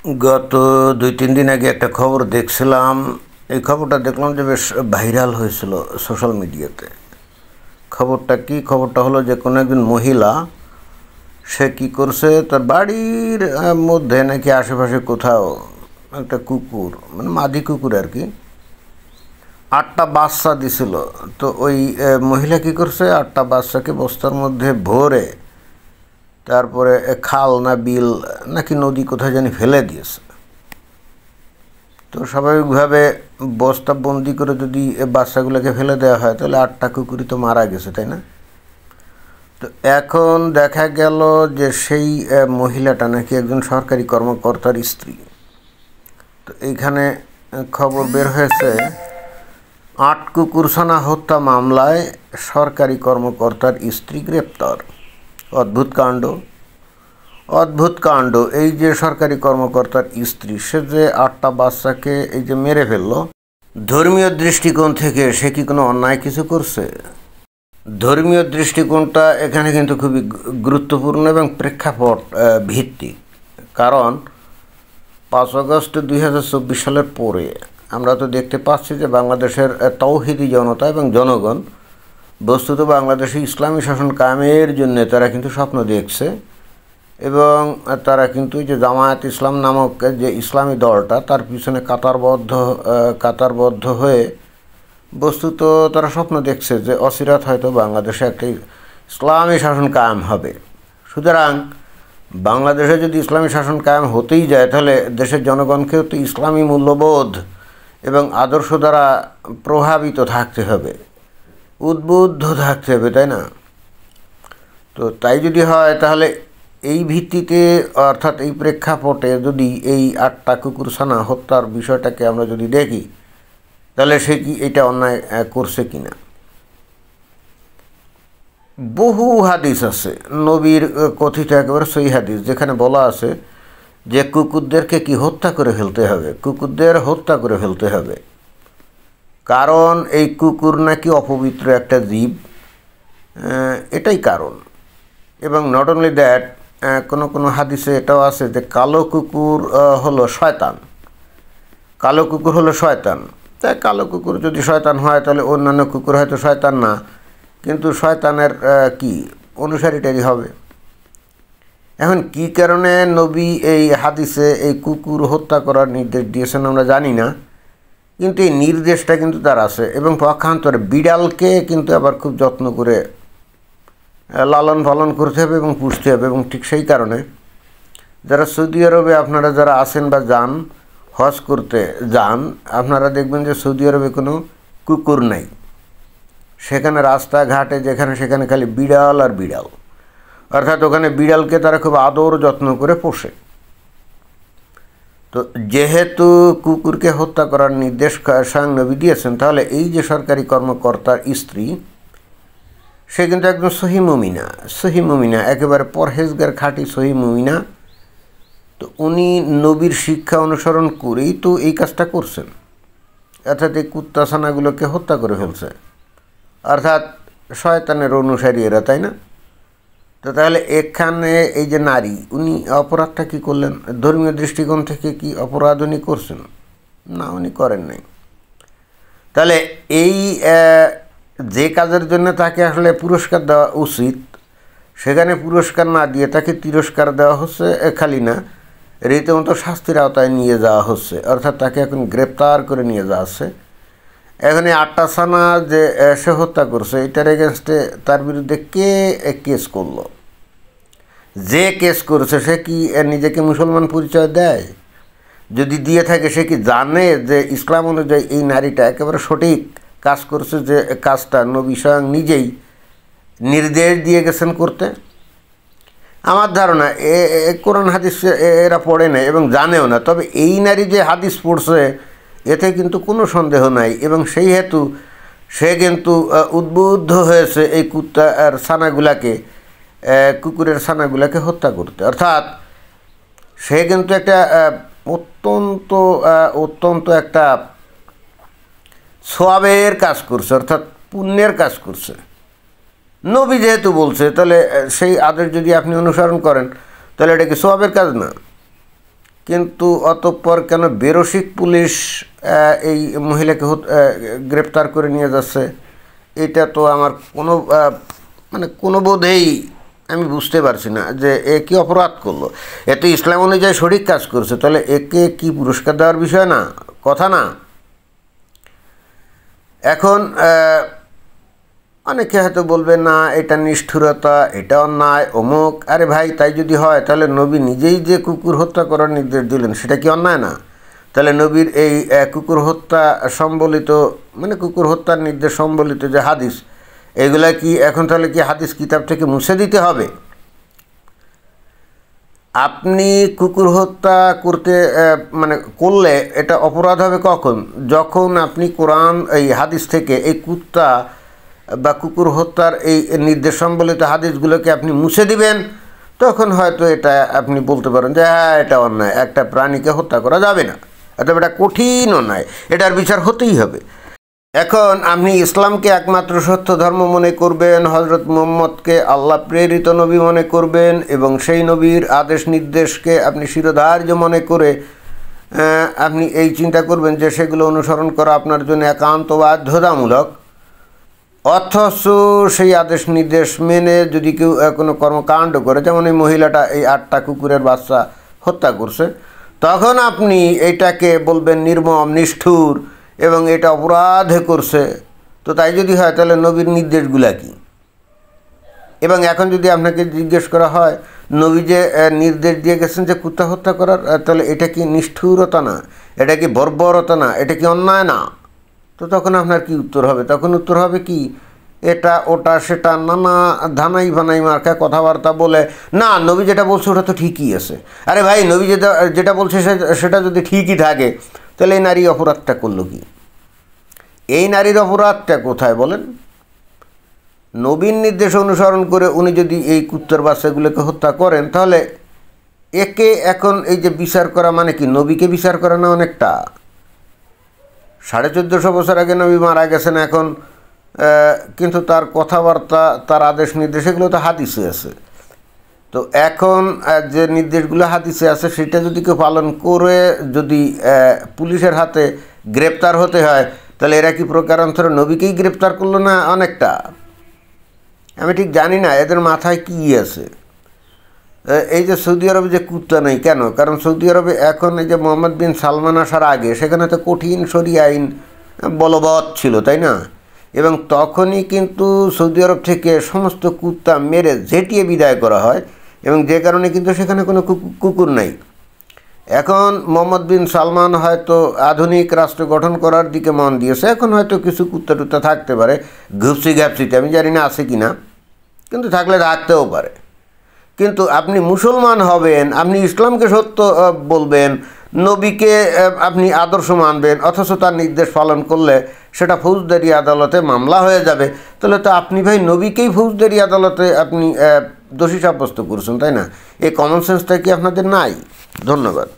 গত ২-৩ দিন আগে একটা খবর দেখছিলাম। এই খবরটা দেখলাম যে বেশ ভাইরাল হয়েছিল সোশ্যাল মিডিয়াতে। খবরটা হলো যে কোনো একজন মহিলা, সে কী করছে, তার বাড়ির মধ্যে নাকি আশেপাশে কোথাও একটা কুকুর, মানে মাদি কুকুর আর কি, ৮টা বাচ্চা দিছিল। তো ওই মহিলা কী করছে, ৮টা বাচ্চাকে বস্তার মধ্যে ভরে তারপরে খাল না বিল নাকি নদী কোথায় জানি ফেলে দিয়েছে। তো স্বাভাবিকভাবে বস্তা বন্দি করে যদি বাচ্চাগুলোকে ফেলে দেওয়া হয় তাহলে ৮টা কুকুরই তো মারা গেছে, তাই না? তো এখন দেখা গেল যে সেই মহিলাটা নাকি একজন সরকারি কর্মকর্তার স্ত্রী। তো এইখানে খবর বের হয়েছে, ৮ কুকুরছানা হত্যা মামলায় সরকারি কর্মকর্তার স্ত্রী গ্রেপ্তার। অদ্ভুত কাণ্ড। এই যে সরকারি কর্মকর্তার স্ত্রী, সে যে ৮টা বাচ্চাকে এই যে মেরে ফেললো, ধর্মীয় দৃষ্টিকোণ থেকে সে কি কোনো অন্যায় কিছু করছে? ধর্মীয় দৃষ্টিকোণটা এখানে কিন্তু খুবই গুরুত্বপূর্ণ এবং প্রেক্ষাপট ভিত্তিক। কারণ ৫ আগস্ট ২০২৪ সালের পরে আমরা তো দেখতে পাচ্ছি যে বাংলাদেশের তাওহিদি জনতা এবং জনগণ বস্তুত বাংলাদেশে ইসলামী শাসন কায়েমের জন্য তারা কিন্তু স্বপ্ন দেখছে, এবং তারা কিন্তু যে জামায়াত ইসলাম নামক যে ইসলামী দলটা, তার পিছনে কাতারবদ্ধ হয়ে বস্তুত তারা স্বপ্ন দেখছে যে অচিরাত হয়তো বাংলাদেশে একটি ইসলামী শাসন কায়েম হবে। সুতরাং বাংলাদেশে যদি ইসলামী শাসন কায়েম হতেই যায়, তাহলে দেশের জনগণকেও তো ইসলামী মূল্যবোধ এবং আদর্শ দ্বারা প্রভাবিত থাকতে হবে, উদ্বুদ্ধ থাকতে হবে, তাই না? তো তাই যদি হয়, তাহলে এই ভিত্তিতে অর্থাৎ এই প্রেক্ষাপটে যদি এই ৮টা কুকুরছানা হত্যার বিষয়টাকে আমরা যদি দেখি, তাহলে সে কি এটা অন্যায় করছে কিনা? বহু হাদিস আছে, নবীর কথিত একেবারে সহিহ হাদিস, যেখানে বলা আছে যে কুকুরদেরকে কি হত্যা করে ফেলতে হবে, কুকুরদের হত্যা করে ফেলতে হবে। কারণ এই কুকুর নাকি অপবিত্র একটা জীব, এটাই কারণ। এবং নট অনলি দ্যাট, কোনো হাদিসে এটাও আছে যে কালো কুকুর হলো শয়তান। তাই কালো কুকুর যদি শয়তান হয়, তাহলে অন্যান্য কুকুর হয়তো শয়তান না, কিন্তু শয়তানের কি অনুসারীটাই হবে। এখন কি কারণে নবী এই হাদিসে এই কুকুর হত্যা করার নির্দেশ দিয়েছেন আমরা জানি না, কিন্তু এই নির্দেশটা কিন্তু তার আছে। এবং পক্ষান্তরে বিড়ালকে কিন্তু আবার খুব যত্ন করে লালন পালন করতে হবে এবং পুষতে হবে। এবং ঠিক সেই কারণে যারা সৌদি আরবে আপনারা যারা আছেন বা যান, হজ করতে যান, আপনারা দেখবেন যে সৌদি আরবে কোনো কুকুর নাই। সেখানে রাস্তাঘাটে যেখানে সেখানে খালি বিড়াল আর বিড়াল, অর্থাৎ ওখানে বিড়ালকে তারা খুব আদর যত্ন করে পোষে। তো যেহেতু কুকুরকে হত্যা করার নির্দেশ স্বয়ং নবী দিয়েছেন, তাহলে এই যে সরকারি কর্মকর্তার স্ত্রী, সে কিন্তু একদম সহি মুমিনা, একেবারে পরহেজগার খাঁটি সহি মুমিনা। তো উনি নবীর শিক্ষা অনুসরণ করেই তো এই কাজটা করছেন, অর্থাৎ এই কুত্তাছানাগুলোকে হত্যা করে ফেলছে, অর্থাৎ শয়তানের অনুসারী এরা, তাই না? তো তাহলে এখানে এই যে নারী, উনি অপরাধটা কী করলেন? ধর্মীয় দৃষ্টিকোণ থেকে কি অপরাধ উনি করছেন? না, উনি করেন নাই। তাহলে এই যে কাজের জন্য তাকে আসলে পুরস্কার দেওয়া উচিত, সেখানে পুরস্কার না দিয়ে তাকে তিরস্কার দেওয়া হচ্ছে, খালি না, রীতিমতো শাস্তির আওতায় নিয়ে যাওয়া হচ্ছে, অর্থাৎ তাকে এখন গ্রেপ্তার করে নিয়ে যাওয়া হচ্ছে। এখন এই ৮টা ছানা যে সে হত্যা করছে, এটার এগেনস্টে তার বিরুদ্ধে কে কেস করলো? যে কেস করেছে সে কি নিজেকে মুসলমান পরিচয় দেয়? যদি দিয়ে থাকে, সে কি জানে যে ইসলাম অনুযায়ী এই নারীটা একেবারে সঠিক কাজ করছে, যে কাজটা নবী স্বয়ং নিজেই নির্দেশ দিয়ে গেছেন করতে? আমার ধারণা কোরআন হাদিস এরা পড়ে না এবং জানেও না। তবে এই নারী যে হাদিস পড়ছে, এতে কিন্তু কোনো সন্দেহ নাই, এবং সেই হেতু সে কিন্তু উদ্বুদ্ধ হয়েছে এই কুকুরের ছানাগুলাকে হত্যা করতে। অর্থাৎ সে কিন্তু একটা অত্যন্ত একটা সওয়াবের কাজ করছে, অর্থাৎ পুণ্যের কাজ করছে। নবী যেহেতু বলছে, তাহলে সেই আদেশ যদি আপনি অনুসরণ করেন, তাহলে এটা কি সওয়াবের কাজ না? কিন্তু অতঃপর কেন বেরসিক পুলিশ এই মহিলাকে গ্রেপ্তার করে নিয়ে যাচ্ছে? এটা তো আমার কোনো বোধেই আমি বুঝতে পারছি না যে এ কী অপরাধ করলো। এ তো ইসলাম অনুযায়ী সঠিক কাজ করছে, তাহলে একে কি পুরস্কার দেওয়ার বিষয় না, কথা না? এখন অনেকে হয়তো বলবে না এটা নিষ্ঠুরতা, এটা অন্যায়, অমুক। আরে ভাই, তাই যদি হয় তাহলে নবী নিজেই যে কুকুর হত্যা করার নির্দেশ দিলেন সেটা কি অন্যায় না? তাহলে নবীর এই কুকুর হত্যা সম্বলিত কুকুর হত্যার নির্দেশ সম্বলিত যে হাদিস, এগুলা কি এখন তাহলে কি হাদিস কিতাব থেকে মুছে দিতে হবে? আপনি কুকুর হত্যা করলে এটা অপরাধ হবে কখন? যখন আপনি কোরআন এই হাদিস থেকে এই কুত্তা বা কুকুর হত্যার এই নির্দেশ সম্বলিত হাদিসগুলোকে আপনি মুছে দিবেন, তখন হয়তো এটা আপনি বলতে পারেন যে হ্যাঁ, এটা অন্যায়, একটা প্রাণীকে হত্যা করা যাবে না, অথবা এটা কঠিন অন্যায়, এটার বিচার হতেই হবে। এখন আপনি ইসলামকে একমাত্র সত্য ধর্ম মনে করবেন, হজরত মুহাম্মদকে আল্লাহ প্রেরিত নবী মনে করবেন, এবং সেই নবীর আদেশ নির্দেশকে আপনি শিরোধার্য মনে করে আপনি এই চিন্তা করবেন যে সেগুলো অনুসরণ করা আপনার জন্য একান্ত বাধ্যতামূলক। অথচ সেই আদেশ নির্দেশ মেনে যদি কেউ কোনো কর্মকাণ্ড করে, যেমন এই মহিলাটা এই 8টা কুকুরের বাচ্চা হত্যা করছে, তখন আপনি এইটাকে বলবেন নির্মম, নিষ্ঠুর এবং এটা অপরাধ করছে। তো তাই যদি হয় তাহলে নবীর নির্দেশগুলা কি? এবং এখন যদি আপনাকে জিজ্ঞেস করা হয় নবী যে নির্দেশ দিয়ে গেছেন যে কুত্তা হত্যা করার, তাহলে এটা কি নিষ্ঠুরতা না, এটা কি বর্বরতা না, এটা কি অন্যায় না? তো তখন আপনার কি উত্তর হবে? তখন উত্তর হবে কি, এটা ওটা সেটা নানা ধানাই বানাই মার্কা কথাবার্তা বলে, না নবী যেটা বলছে ওটা তো ঠিকই আছে। আরে ভাই, নবী যেটা বলছে সেটা যদি ঠিকই থাকে, তাহলে এই নারী অপরাধটা করলো কি? এই নারীর অপরাধটা কোথায় বলেন? নবীর নির্দেশ অনুসরণ করে উনি যদি এই কুত্তার বাচ্চাগুলোকে হত্যা করেন, তাহলে একে এখন এই যে বিচার করা মানে কি, নবীকে বিচার করা না অনেকটা? 1450 বছর আগে নবী মারা গেছেন এখন, কিন্তু তার কথাবার্তা, তার আদেশ নির্দেশ এগুলো তো হাদিসে আছে। তো এখন যে নির্দেশগুলো হাদিসে আছে সেটা যদি কেউ পালন করে যদি পুলিশের হাতে গ্রেপ্তার হতে হয়, তাহলে এরা কি প্রকারান্তরে নবীকেই গ্রেপ্তার করলো না অনেকটা? আমি ঠিক জানি না এদের মাথায় কী আছে। এই যে সৌদি আরবে যে কুত্তা নেই কেন? কারণ সৌদি আরবে এখন এই যে মোহাম্মদ বিন সালমান আসার আগে সেখানে তো কঠিন শরিয়া আইন বলবৎ ছিল, তাই না? এবং তখনই কিন্তু সৌদি আরব থেকে সমস্ত কুত্তা মেরে ঝেঁটিয়ে বিদায় করা হয়, এবং যে কারণে কিন্তু সেখানে কোনো কুকুর নাই। এখন মোহাম্মদ বিন সালমান হয়তো আধুনিক রাষ্ট্র গঠন করার দিকে মন দিয়েছে, এখন হয়তো কিছু কুত্তা টুত্তা থাকতে পারে ঘুপসিতে, আমি জানি না আছে কি না, কিন্তু থাকলে থাকতেও পারে। কিন্তু আপনি মুসলমান হবেন, আপনি ইসলামকে সত্য বলবেন, নবীকে আপনি আদর্শ মানবেন, অথচ তার নির্দেশ পালন করলে সেটা ফৌজদারি আদালতে মামলা হয়ে যাবে। তাহলে তো আপনি ভাই নবীকেই ফৌজদারি আদালতে আপনি দোষী সাব্যস্ত করছেন, তাই না? এই কমন সেন্সটা কি আপনাদের নাই? ধন্যবাদ।